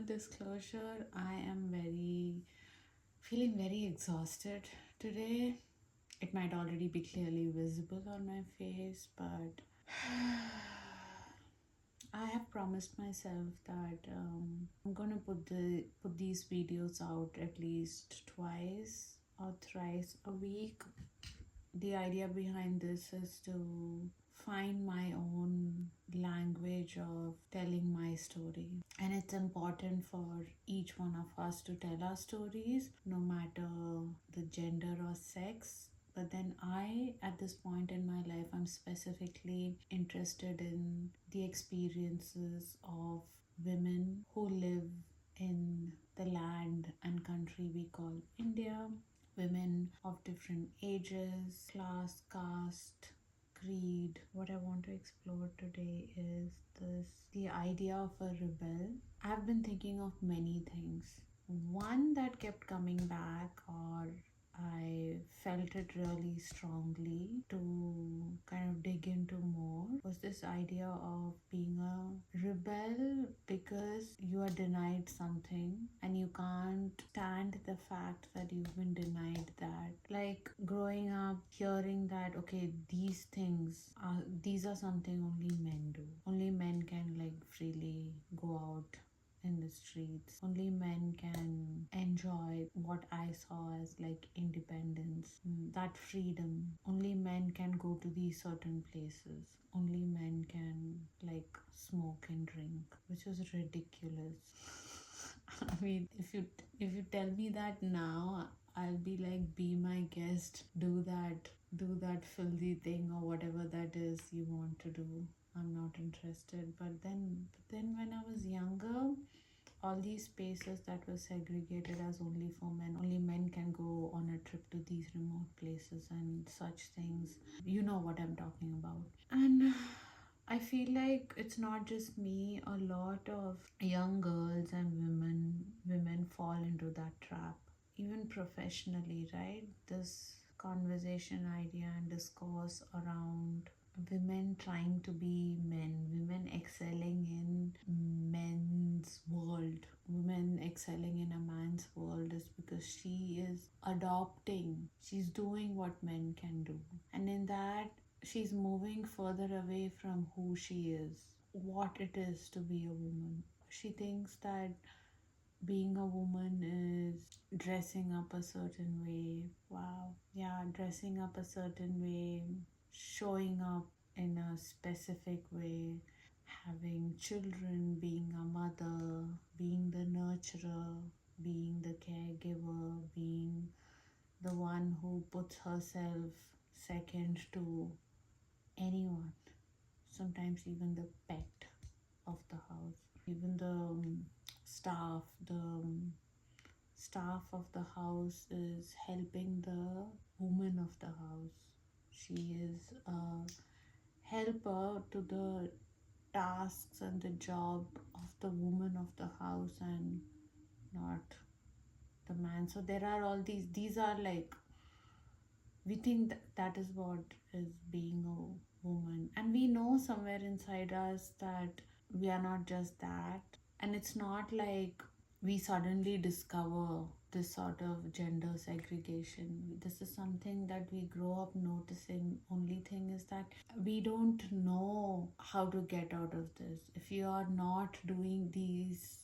disclosure, I am feeling very exhausted today. It might already be clearly visible on my face, but I have promised myself that I'm gonna put these videos out at least twice or thrice a week. The idea behind this is to find my own language of telling my story. And it's important for each one of us to tell our stories, no matter the gender or sex. But then at this point in my life, I'm specifically interested in the experiences of women who live in the land and country we call India, women of different ages, class, caste, creed. What I want to explore today is the idea of a rebel. I've been thinking of many things. One that kept coming back, or I felt it really strongly to kind of dig into more, was this idea of being a rebel because you are denied something and you can't stand the fact that you've been denied that. Like growing up hearing that, okay, these are something only men do. Only men can like freely go out in the streets. Only men can enjoy what I saw as like independence, that freedom. Only men can go to these certain places. Only men can like smoke and drink, which was ridiculous. I mean, if you tell me that now, I'll be like, be my guest, do that filthy thing or whatever that is you want to do. I'm not interested. But then when I was younger, all these spaces that were segregated as only for men, only men can go on a trip to these remote places and such things. You know what I'm talking about. And I feel like it's not just me, a lot of young girls and women fall into that trap, even professionally, right? This conversation idea and discourse around women trying to be men, women excelling in men's world, women excelling in a man's world is because she is adopting, she's doing what men can do. And in that, she's moving further away from who she is, what it is to be a woman. She thinks that being a woman is dressing up a certain way. Wow. Yeah, dressing up a certain way, showing up in a specific way, having children, being a mother, being the nurturer, being the caregiver, being the one who puts herself second to anyone, sometimes even the pet of the house, even the staff of the house is helping the woman of the house. She is a helper to the tasks and the job of the woman of the house and not the man. So there are all these are like, we think that is what is being a woman, and we know somewhere inside us that we are not just that. And it's not like we suddenly discover this sort of gender segregation. This is something that we grow up noticing. Only thing is that we don't know how to get out of this. If you are not doing these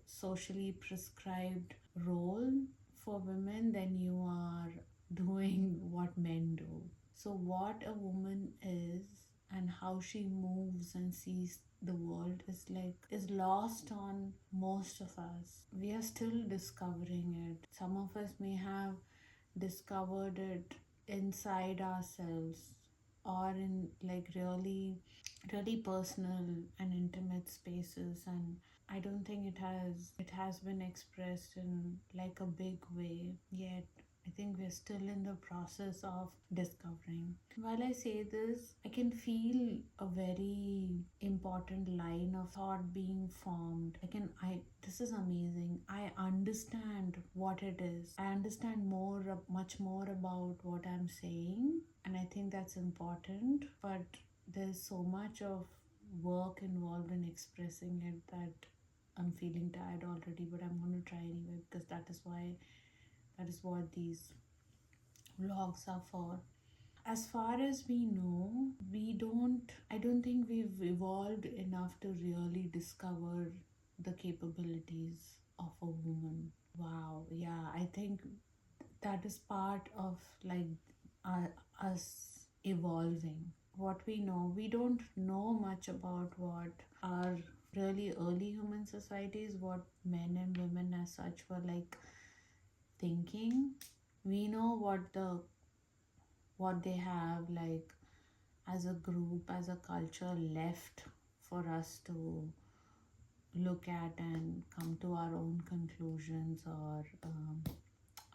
socially prescribed role for women, then you are doing what men do. So what a woman is and how she moves and sees the world is lost on most of us. We are still discovering it. Some of us may have discovered it inside ourselves, or in like really personal and intimate spaces, and I don't think it has been expressed in like a big way yet. I think we're still in the process of discovering. While I say this, I can feel a very important line of thought being formed. This is amazing. I understand what it is. I understand much more about what I'm saying, and I think that's important. But there's so much of work involved in expressing it that I'm feeling tired already, but I'm going to try anyway because that is what these vlogs are for. As far as we know, I don't think we've evolved enough to really discover the capabilities of a woman. Wow, yeah, I think that is part of like uh, us evolving. What we don't know much about what our really early human societies, what men and women as such were like thinking. We know what they have like as a group, as a culture left for us to look at and come to our own conclusions or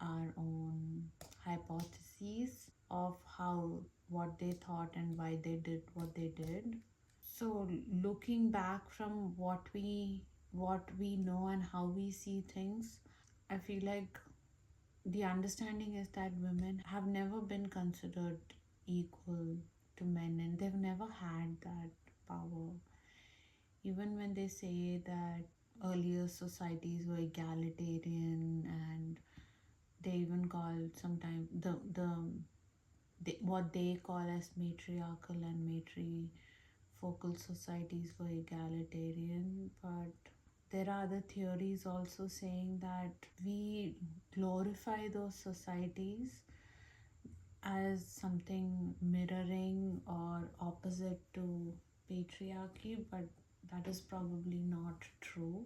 our own hypotheses of how what they thought and why they did what they did. So looking back from what we know and how we see things, I feel like the understanding is that women have never been considered equal to men and they've never had that power. Even when they say that earlier societies were egalitarian, and they even call sometimes what they call as matriarchal and matrifocal societies were egalitarian, but there are other theories also saying that we glorify those societies as something mirroring or opposite to patriarchy, but that is probably not true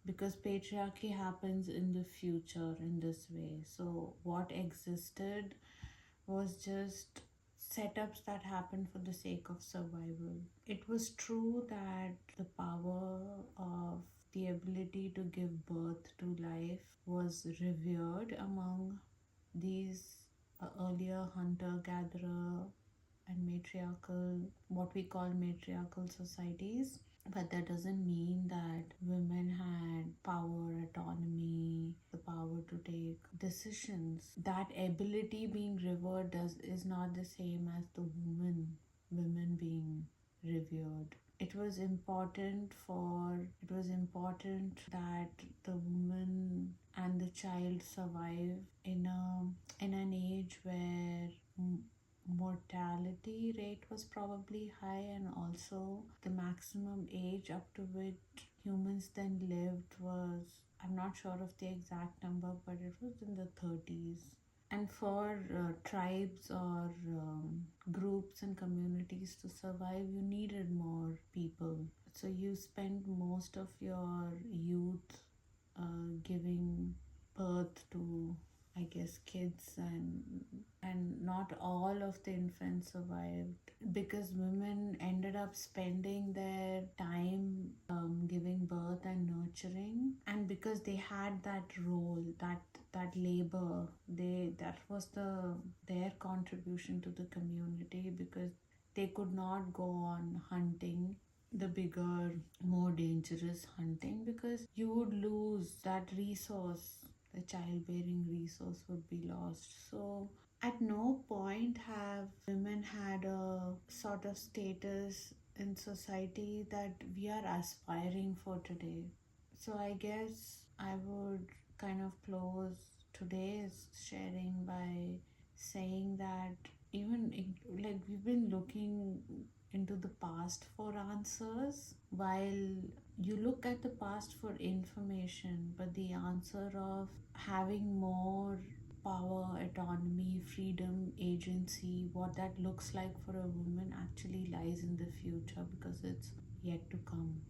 because patriarchy happens in the future in this way. So, what existed was just setups that happened for the sake of survival. It was true that the power of the ability to give birth to life was revered among these earlier hunter gatherer and matriarchal, what we call matriarchal societies. But that doesn't mean that women had power, autonomy, the power to take decisions. That ability being revered is not the same as the women being revered. It was important that the woman and the child survive in an age where mortality rate was probably high, and also the maximum age up to which humans then lived was, I'm not sure of the exact number, but it was in the 30s. And for tribes or groups and communities to survive, you needed more people. So you spend most of your youth giving birth to, I guess, kids, and not all of the infants survived because women ended up spending their time giving birth and nurturing, and because they had that role, that labor, that was their contribution to the community, because they could not go on hunting the bigger, more dangerous hunting, because you would lose that resource. The childbearing resource would be lost. So at no point have women had a sort of status in society that we are aspiring for today. So I guess I would kind of close today's sharing by saying that like we've been looking into the past for answers, while you look at the past for information, but the answer of having more power, autonomy, freedom, agency, what that looks like for a woman actually lies in the future because it's yet to come.